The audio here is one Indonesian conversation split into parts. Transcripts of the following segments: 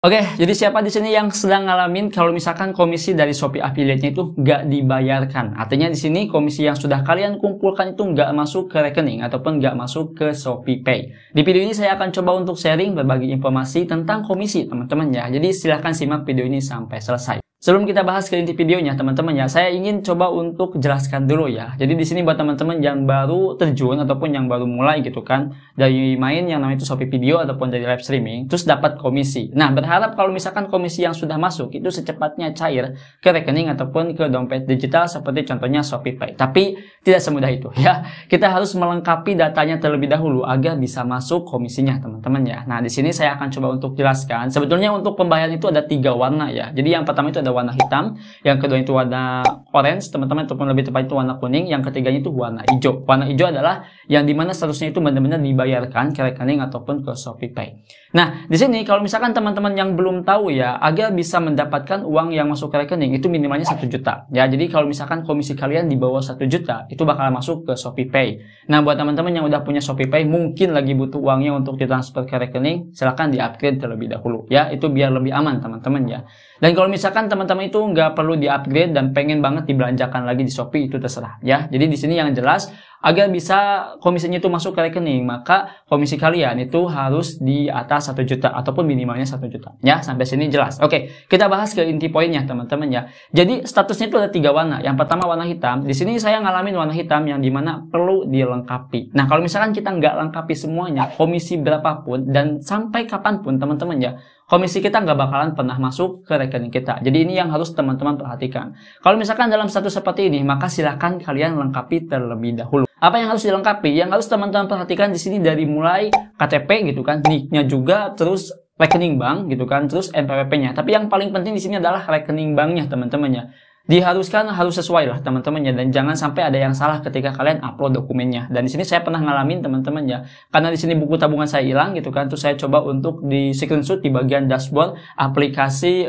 Oke, jadi siapa di sini yang sedang ngalamin kalau misalkan komisi dari Shopee Affiliate-nya itu nggak dibayarkan? Artinya di sini komisi yang sudah kalian kumpulkan itu nggak masuk ke rekening ataupun nggak masuk ke Shopee Pay. Di video ini saya akan coba untuk sharing berbagi informasi tentang komisi teman-teman ya. Jadi silahkan simak video ini sampai selesai. Sebelum kita bahas ke inti videonya teman-teman ya, saya ingin coba untuk jelaskan dulu ya. Jadi di sini buat teman-teman yang baru terjun ataupun yang baru mulai gitu kan, dari main yang namanya itu Shopee Video ataupun dari live streaming, terus dapat komisi. Nah, berharap kalau misalkan komisi yang sudah masuk itu secepatnya cair ke rekening ataupun ke dompet digital seperti contohnya Shopee Pay. Tapi tidak semudah itu ya. Kita harus melengkapi datanya terlebih dahulu agar bisa masuk komisinya teman-teman ya. Nah, di sini saya akan coba untuk jelaskan. Sebetulnya untuk pembayaran itu ada 3 warna ya. Jadi yang pertama itu ada warna hitam, yang kedua itu warna orange teman-teman, ataupun lebih tepat itu warna kuning, yang ketiganya itu warna hijau. Warna hijau adalah yang dimana statusnya itu benar-benar dibayarkan ke rekening ataupun ke Shopee Pay. Nah, di sini kalau misalkan teman-teman yang belum tahu ya, agar bisa mendapatkan uang yang masuk ke rekening itu minimalnya 1 juta. Ya, jadi kalau misalkan komisi kalian di bawah 1 juta, itu bakal masuk ke Shopee Pay. Nah, buat teman-teman yang udah punya Shopee Pay, mungkin lagi butuh uangnya untuk ditransfer ke rekening, silahkan di-upgrade terlebih dahulu. Ya, itu biar lebih aman teman-teman ya. Dan kalau misalkan teman-teman itu nggak perlu di-upgrade dan pengen banget dibelanjakan lagi di Shopee, itu terserah ya. Jadi di sini yang jelas, agar bisa komisinya itu masuk ke rekening, maka komisi kalian itu harus di atas 1 juta ataupun minimalnya 1 juta. Ya, sampai sini jelas. Oke, kita bahas ke inti poinnya teman-teman ya. Jadi statusnya itu ada 3 warna. Yang pertama warna hitam. Di sini saya ngalamin warna hitam yang dimana perlu dilengkapi. Nah, kalau misalkan kita nggak lengkapi semuanya, komisi berapapun dan sampai kapanpun teman-teman ya, komisi kita nggak bakalan pernah masuk ke rekening kita. Jadi ini yang harus teman-teman perhatikan. Kalau misalkan dalam status seperti ini, maka silahkan kalian lengkapi terlebih dahulu. Apa yang harus dilengkapi? Yang harus teman-teman perhatikan di sini dari mulai KTP gitu kan, NIK-nya juga, terus rekening bank gitu kan, terus NPWP-nya. Tapi yang paling penting di sini adalah rekening banknya teman-teman ya. Diharuskan harus sesuai lah teman-teman ya, dan jangan sampai ada yang salah ketika kalian upload dokumennya. Dan di sini saya pernah ngalamin teman-teman ya, karena di sini buku tabungan saya hilang gitu kan, terus saya coba untuk di screenshot di bagian dashboard aplikasi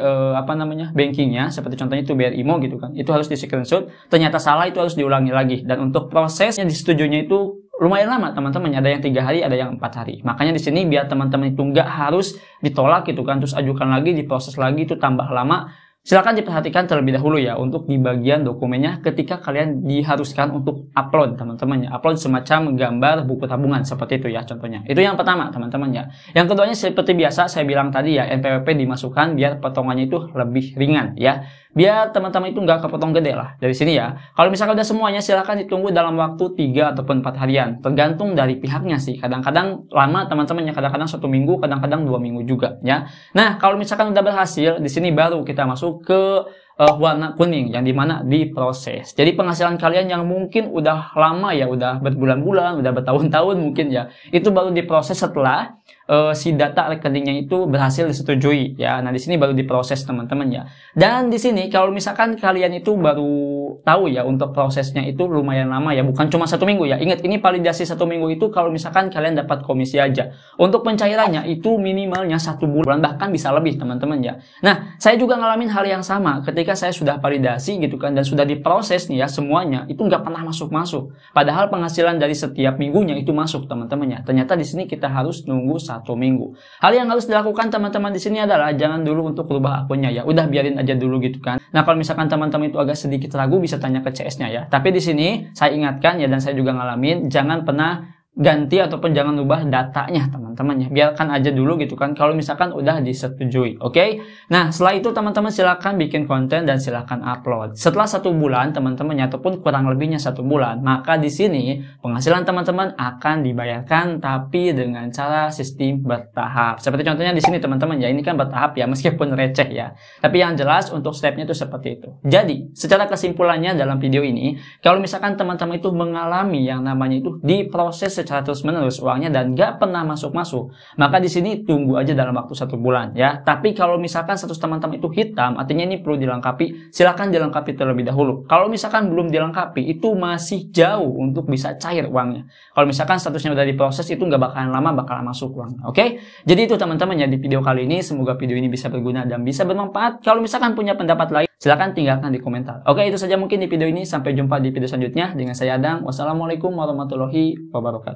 bankingnya, seperti contohnya itu BRImo gitu kan, itu harus di screenshot, ternyata salah, itu harus diulangi lagi. Dan untuk proses yang disetujuinya itu lumayan lama teman-teman, ada yang 3 hari, ada yang 4 hari. Makanya di sini biar teman-teman itu nggak harus ditolak gitu kan, terus ajukan lagi, diproses lagi, itu tambah lama. Silakan diperhatikan terlebih dahulu ya untuk di bagian dokumennya ketika kalian diharuskan untuk upload teman-teman ya. Upload semacam gambar buku tabungan seperti itu ya contohnya. Itu yang pertama teman-teman ya. Yang keduanya seperti biasa saya bilang tadi ya, NPWP dimasukkan biar potongannya itu lebih ringan ya. Biar teman-teman itu nggak kepotong gede lah dari sini ya. Kalau misalkan udah semuanya, silahkan ditunggu dalam waktu 3 ataupun 4 harian. Tergantung dari pihaknya sih. Kadang-kadang lama teman-teman ya, kadang-kadang 1 minggu, kadang-kadang 2 minggu juga ya. Nah, kalau misalkan udah berhasil, di sini baru kita masuk ke warna kuning yang dimana diproses. Jadi penghasilan kalian yang mungkin udah lama ya, udah berbulan-bulan, udah bertahun-tahun mungkin ya, itu baru diproses setelah si data rekeningnya itu berhasil disetujui ya. Nah, di sini baru diproses teman-teman ya. Dan di sini kalau misalkan kalian itu baru tahu ya, untuk prosesnya itu lumayan lama ya, bukan cuma 1 minggu ya. Ingat, ini validasi 1 minggu itu kalau misalkan kalian dapat komisi aja. Untuk pencairannya itu minimalnya 1 bulan, bahkan bisa lebih teman-teman ya. Nah, saya juga ngalamin hal yang sama ketika saya sudah validasi gitu kan, dan sudah diproses nih ya semuanya, itu nggak pernah masuk-masuk. Padahal penghasilan dari setiap minggunya itu masuk teman-teman ya. Ternyata di sini kita harus nunggu 1 minggu. Hal yang harus dilakukan teman-teman di sini adalah jangan dulu untuk rubah akunnya ya. Udah biarin aja dulu gitu kan. Nah, kalau misalkan teman-teman itu agak sedikit ragu, bisa tanya ke CS-nya ya. Tapi di sini saya ingatkan ya, dan saya juga ngalamin, jangan pernah ganti ataupun jangan ubah datanya teman-teman ya. Biarkan aja dulu gitu kan kalau misalkan udah disetujui. Oke? Nah, setelah itu teman-teman silakan bikin konten dan silakan upload. Setelah 1 bulan teman-teman ya, ataupun kurang lebihnya 1 bulan, maka di sini penghasilan teman-teman akan dibayarkan tapi dengan cara sistem bertahap. Seperti contohnya di sini teman-teman ya, ini kan bertahap ya, meskipun receh ya. Tapi yang jelas untuk stepnya itu seperti itu. Jadi, secara kesimpulannya dalam video ini, kalau misalkan teman-teman itu mengalami yang namanya itu diproses secara terus-menerus uangnya dan gak pernah masuk-masuk, maka di sini tunggu aja dalam waktu 1 bulan ya. Tapi kalau misalkan status teman-teman itu hitam, artinya ini perlu dilengkapi, silahkan dilengkapi terlebih dahulu. Kalau misalkan belum dilengkapi, itu masih jauh untuk bisa cair uangnya. Kalau misalkan statusnya udah diproses, itu nggak bakalan lama, bakalan masuk uangnya. Oke? Jadi itu teman-teman ya di video kali ini. Semoga video ini bisa berguna dan bisa bermanfaat. Kalau misalkan punya pendapat lain, silahkan tinggalkan di komentar. Oke, itu saja mungkin di video ini. Sampai jumpa di video selanjutnya dengan saya Adang. Wassalamualaikum warahmatullahi wabarakatuh.